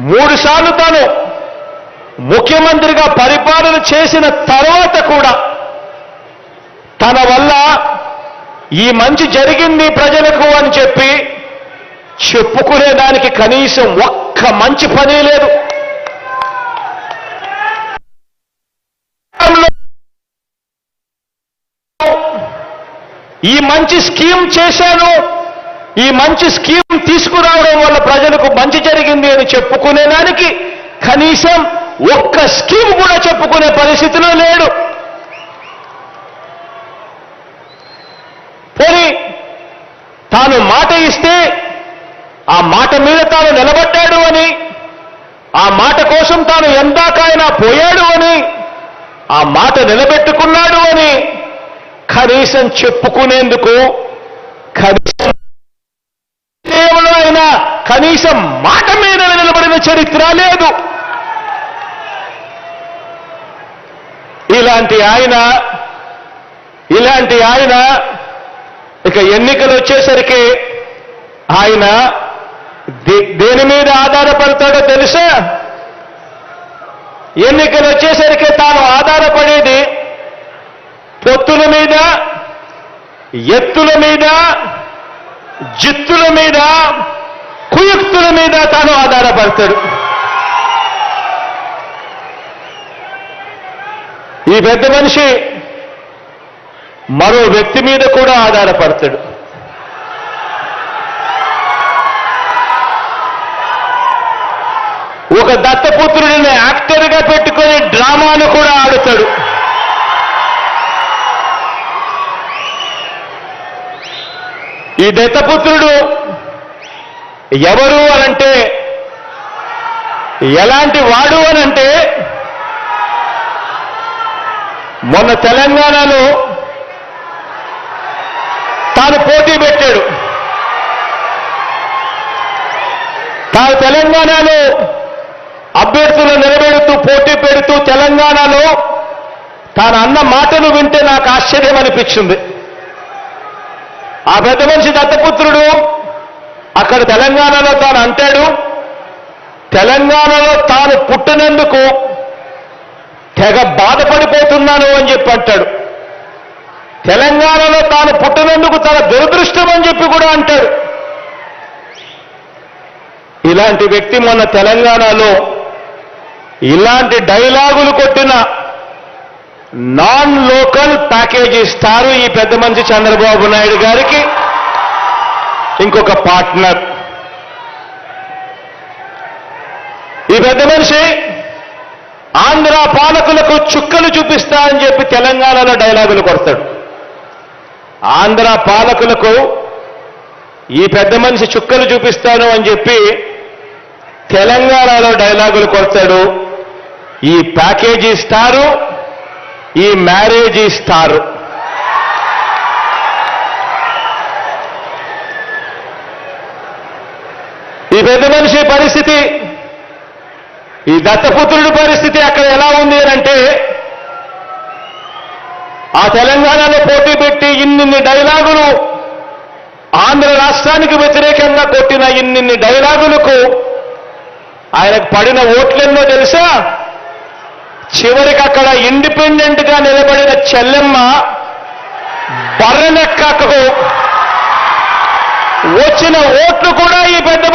3 సార్లు తాను ముఖ్యమంత్రిగా పరిపాలన చేసిన తర్వాత కూడా తన వల్ల ఈ మంచి జరిగింది ప్రజలకు అని చెప్పి చెప్పుకునేదానికి కనీసం ఒక్క మంచి పని లేదు. ఈ మంచి స్కీమ్ చేశాను, ఈ మంచి స్కీమ్ తీసుకురావడం వల్ల ప్రజలకు మంచి జరిగింది అని చెప్పుకునేదానికి కనీసం ఒక్క స్కీమ్ కూడా చెప్పుకునే పరిస్థితిలో లేడు. పోనీ తాను మాట ఇస్తే ఆ మాట మీద తాను నిలబడ్డాడు అని, ఆ మాట కోసం తాను ఎందాకైనా పోయాడు అని, ఆ మాట నిలబెట్టుకున్నాడు అని కనీసం చెప్పుకునేందుకు కనీసం అయినా కనీసం మాట మీద నిలబడిన చరిత్ర లేదు. ఇలాంటి ఆయన ఇక ఎన్నికలు వచ్చేసరికి ఆయన దేని మీద ఆధారపడతాడో తెలుసా? ఎన్నికలు వచ్చేసరికి తాను ఆధారపడేది పొత్తుల మీద, ఎత్తుల మీద, జిత్తుల మీద, కుయుక్తుల మీద తాను ఆధారపడతాడు. ఈ పెద్ద మనిషి మరో వ్యక్తి మీద కూడా ఆధారపడతాడు. ఒక దత్తపుత్రుడిని యాక్టర్గా పెట్టుకొని డ్రామాను కూడా ఆడుతాడు. ఈ దత్తపుత్రుడు ఎవరు అనంటే, ఎలాంటి వాడు అనంటే, మొన్న తెలంగాణలో తాను పోటీ పెట్టాడు. తాను తెలంగాణలో అభ్యర్థులు నిలబెడుతూ పోటీ పెడుతూ తెలంగాణలో తాను అన్న మాటలు వింటే నాకు ఆశ్చర్యం అనిపించింది. ఆ పెద్ద మనిషి దత్తపుత్రుడు అక్కడ తెలంగాణలో తాను అంటాడు, తెలంగాణలో తాను పుట్టినందుకు తెగ బాధపడిపోతున్నాను అని చెప్పి అంటాడు. తెలంగాణలో తాను పుట్టినందుకు తన దురదృష్టం అని చెప్పి కూడా అంటాడు. ఇలాంటి వ్యక్తి మొన్న తెలంగాణలో ఇలాంటి డైలాగులు కొట్టిన నాన్ లోకల్ ప్యాకేజ్ ఇస్తారు ఈ పెద్ద మనిషి చంద్రబాబు నాయుడు గారికి ఇంకొక పార్ట్నర్. ఈ పెద్ద మనిషి ఆంధ్ర పాలకులకు చుక్కలు చూపిస్తా అని చెప్పి తెలంగాణలో డైలాగులు కొడతాడు. ఆంధ్ర పాలకులకు ఈ పెద్ద మనిషి చుక్కలు చూపిస్తాను అని చెప్పి తెలంగాణలో డైలాగులు కొడతాడు. ఈ ప్యాకేజీ ఇస్తారు, ఈ మ్యారేజ్ ఇస్తారు. ఈ పెద్ద మనిషి పరిస్థితి, ఈ దత్తపుత్రుడి పరిస్థితి అక్కడ ఎలా ఉంది అంటే, ఆ తెలంగాణలో పోటీ పెట్టి ఇన్నిన్ని డైలాగులు ఆంధ్ర రాష్ట్రానికి వ్యతిరేకంగా కొట్టిన ఇన్నిన్ని డైలాగులకు ఆయనకు పడిన ఓట్లెన్నో తెలుసా? చివరికి అక్కడ ఇండిపెండెంట్ గా నిలబడిన చెల్లెమ్మ బర్రెనెక్కకు వచ్చిన ఓట్లు కూడా ఈ పెద్ద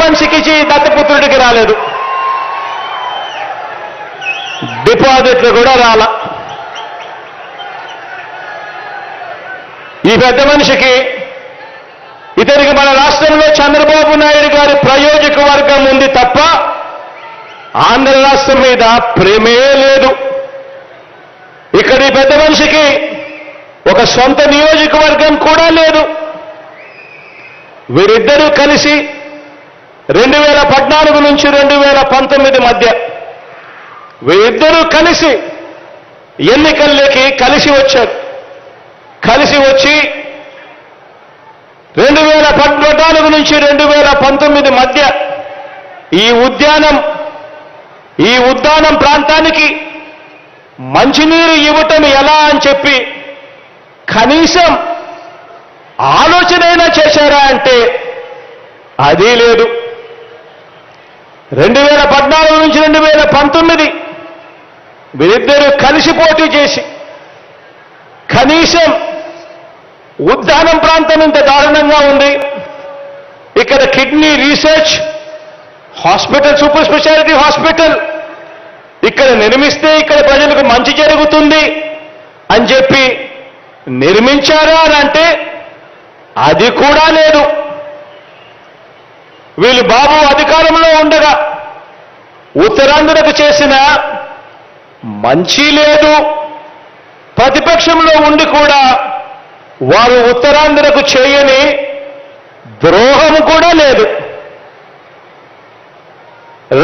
మనిషికి దత్తపుత్రుడికి రాలేదు. డిపాజిట్లు కూడా రాలా. ఈ పెద్ద మనిషికి ఇతనికి మన రాష్ట్రంలో చంద్రబాబు నాయుడు గారి ప్రయోజక వర్గం ఉంది తప్ప ఆంధ్ర రాష్ట్రం మీద ప్రేమే లేదు. ఇక్కడ ఈ పెద్ద మనిషికి ఒక సొంత నియోజకవర్గం కూడా లేదు. వీరిద్దరూ కలిసి 2014 నుంచి 2019 మధ్య వీరిద్దరూ కలిసి ఎన్నికల్లోకి కలిసి వచ్చారు. కలిసి వచ్చి 2014 నుంచి 2019 మధ్య ఈ ఉద్యానం ప్రాంతానికి మంచినీరు ఇవ్వటం ఎలా అని చెప్పి కనీసం ఆలోచనైనా చేశారా అంటే అది లేదు. 2014 నుంచి 2019 వీరిద్దరూ కలిసి పోటీ చేసి కనీసం ఉద్దానం ప్రాంతం ఇంత దారుణంగా ఉంది, ఇక్కడ kidney research hospital, super speciality hospital ఇక్కడ నిర్మిస్తే ఇక్కడ ప్రజలకు మంచి జరుగుతుంది అని చెప్పి నిర్మించారా అని అంటే అది కూడా లేదు. వీళ్ళు బాబు అధికారంలో ఉండగా ఉత్తరాంధ్రకు చేసిన మంచి లేదు, ప్రతిపక్షంలో ఉండి కూడా వారు ఉత్తరాంధ్రకు చేయని ద్రోహం కూడా లేదు.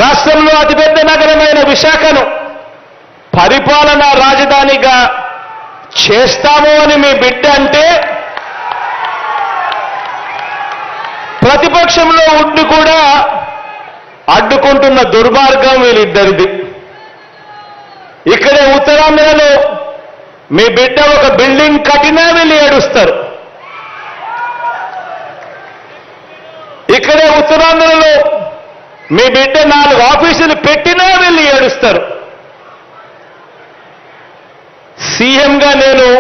రాష్ట్రంలో అతిపెద్ద నగరమైన విశాఖను పరిపాలనా రాజధానిగా చేస్తాము అని మీ బిడ్డ అంటే ప్రతిపక్షంలో ఉండి కూడా అడ్డుకుంటున్న దుర్మార్గం వీళ్ళిద్దరిది. ఇక్కడే ఉత్తరాంధ్రలో మీ బిడ్డ ఒక బిల్డింగ్ కట్టినా వెళ్ళి ఏడుస్తారు. ఇక్కడే ఉత్తరాంధ్రలో మీ బిడ్డ 4 ఆఫీసులు పెట్టినా వెళ్ళి ఏడుస్తారు. సీఎంగా నేను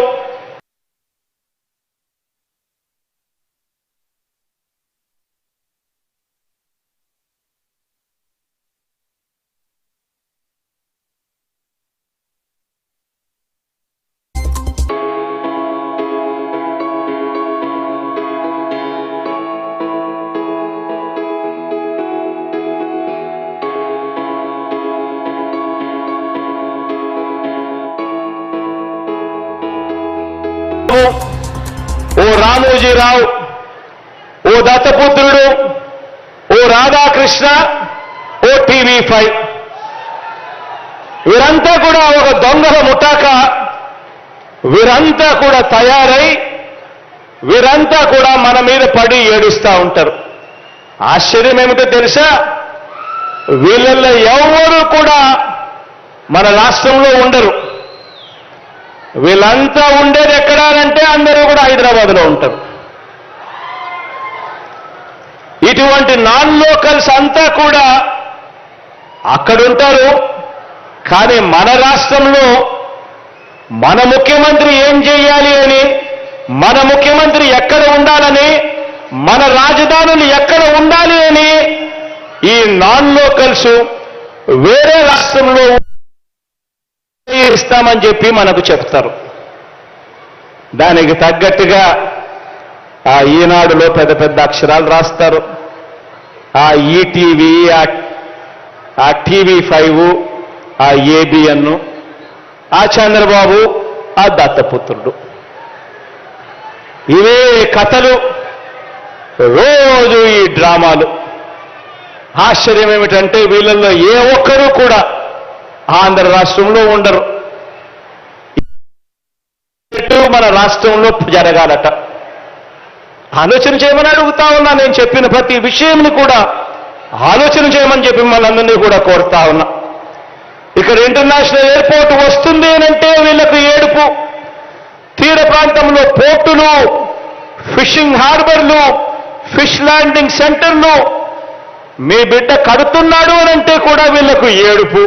ఓ రామోజీరావు, ఓ దత్తపుత్రుడు, ఓ రాధాకృష్ణ, ఓ TV5 వీరంతా కూడా ఒక దొంగల ముఠాక వీరంతా కూడా తయారై వీరంతా కూడా మన మీద పడి ఏడుస్తూ ఉంటారు. ఆశ్చర్యం ఏమిటో తెలుసా, వీళ్ళల్లో ఎవరు కూడా మన రాష్ట్రంలో ఉండరు. వీళ్ళంతా ఉండేది ఎక్కడానంటే అందరూ కూడా హైదరాబాద్లో ఉంటారు. ఇటువంటి నాన్ లోకల్స్ అంతా కూడా అక్కడుంటారు. కానీ మన రాష్ట్రంలో మన ముఖ్యమంత్రి ఏం చేయాలి అని, మన ముఖ్యమంత్రి ఎక్కడ ఉండాలని, మన రాజధానులు ఎక్కడ ఉండాలి అని ఈ నాన్ లోకల్స్ వేరే రాష్ట్రంలో ఇస్తామని చెప్పి మనకు చెప్తారు. దానికి తగ్గట్టుగా ఆ ఈనాడులో పెద్ద పెద్ద అక్షరాలు రాస్తారు. ఆ ఈటీవీ, ఆ TV5, ఆ ABN, ఆ చంద్రబాబు, ఆ దత్తపుత్రుడు, ఇవే కథలు, రోజు ఈ డ్రామాలు. ఆశ్చర్యం ఏమిటంటే వీళ్ళల్లో ఏ ఒక్కరూ కూడా ఆంధ్ర రాష్ట్రంలో ఉండరు. మన రాష్ట్రంలో జరగాలట. ఆలోచన చేయమని అడుగుతా ఉన్నా. నేను చెప్పిన ప్రతి విషయంని కూడా ఆలోచన చేయమని చెప్పి మనందరినీ కూడా కోరుతా ఉన్నా. ఇక్కడ ఇంటర్నేషనల్ ఎయిర్పోర్ట్ వస్తుంది అనంటే వీళ్ళకు ఏడుపు. తీర ప్రాంతంలో పోర్టులు, ఫిషింగ్ హార్బర్లు, ఫిష్ ల్యాండింగ్ సెంటర్లు మీ బిడ్డ కడుతున్నాడు అనంటే కూడా వీళ్ళకు ఏడుపు.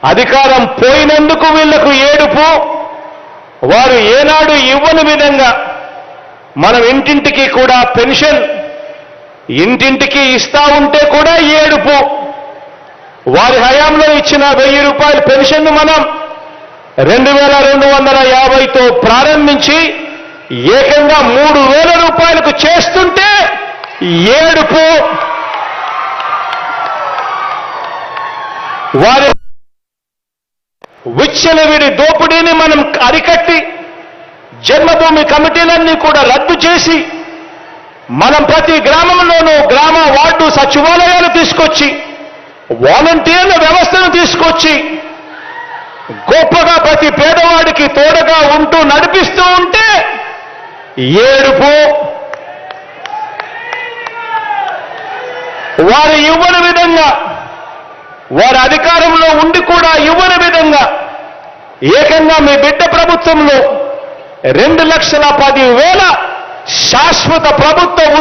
అధికారం పోయినందుకు వీళ్లకు ఏడుపు. వారు ఏనాడు ఇవ్వని విధంగా మనం ఇంటింటికి కూడా పెన్షన్ ఇంటింటికి ఇస్తా ఉంటే కూడా ఏడుపు. వారి హయాంలో ఇచ్చిన 1000 రూపాయల పెన్షన్ మనం 2250తో ప్రారంభించి ఏకంగా 3000 రూపాయలకు చేస్తుంటే ఏడుపు. వారి విచ్చలవిడి దోపిడీని మనం అరికట్టి జన్మభూమి కమిటీలన్నీ కూడా రద్దు చేసి మనం ప్రతి గ్రామంలోనూ గ్రామ వార్డు సచివాలయాలు తీసుకొచ్చి వాలంటీర్ల వ్యవస్థను తీసుకొచ్చి గొప్పగా ప్రతి పేదవాడికి తోడుగా ఉంటూ నడిపిస్తూ ఉంటే ఏడుపు. వారు ఇవ్వని విధంగా, వారి అధికారంలో ఉండి కూడా ఇవ్వని విధంగా ఏకంగా మీ బిడ్డ ప్రభుత్వంలో 2,10,000 శాశ్వత ప్రభుత్వ